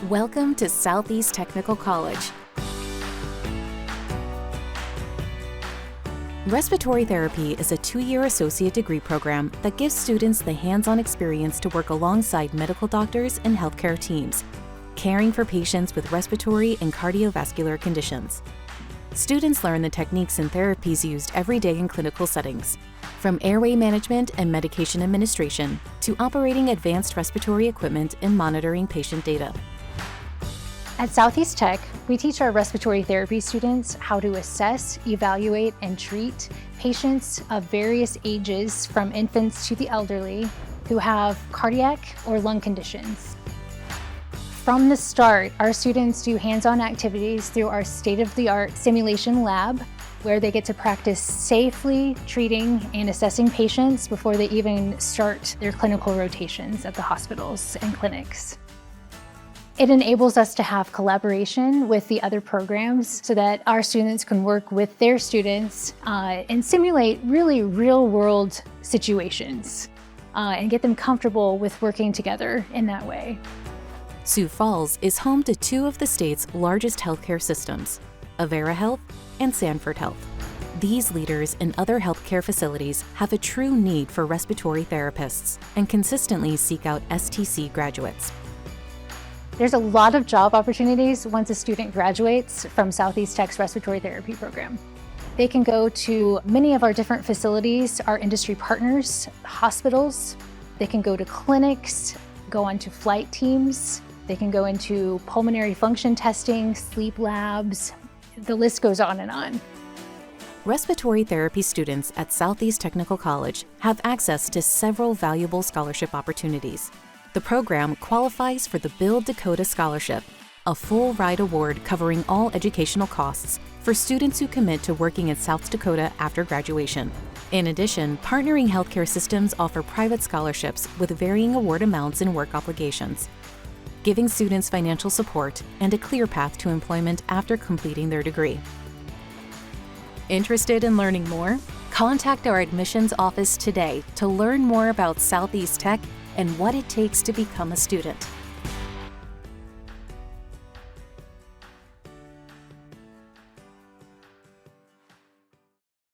Welcome to Southeast Technical College. Respiratory Therapy is a 2-year associate degree program that gives students the hands-on experience to work alongside medical doctors and healthcare teams, caring for patients with respiratory and cardiovascular conditions. Students learn the techniques and therapies used every day in clinical settings, from airway management and medication administration to operating advanced respiratory equipment and monitoring patient data. At Southeast Tech, we teach our respiratory therapy students how to assess, evaluate, and treat patients of various ages, from infants to the elderly, who have cardiac or lung conditions. From the start, our students do hands-on activities through our state-of-the-art simulation lab, where they get to practice safely treating and assessing patients before they even start their clinical rotations at the hospitals and clinics. It enables us to have collaboration with the other programs so that our students can work with their students and simulate really real-world situations and get them comfortable with working together in that way. Sioux Falls is home to 2 of the state's largest healthcare systems, Avera Health and Sanford Health. These leaders and other healthcare facilities have a true need for respiratory therapists and consistently seek out STC graduates. There's a lot of job opportunities once a student graduates from Southeast Tech's respiratory therapy program. They can go to many of our different facilities, our industry partners, hospitals. They can go to clinics, go onto flight teams. They can go into pulmonary function testing, sleep labs. The list goes on and on. Respiratory therapy students at Southeast Technical College have access to several valuable scholarship opportunities. The program qualifies for the Build Dakota Scholarship, a full ride award covering all educational costs for students who commit to working in South Dakota after graduation. In addition, partnering healthcare systems offer private scholarships with varying award amounts and work obligations, giving students financial support and a clear path to employment after completing their degree. Interested in learning more? Contact our admissions office today to learn more about Southeast Tech and what it takes to become a student.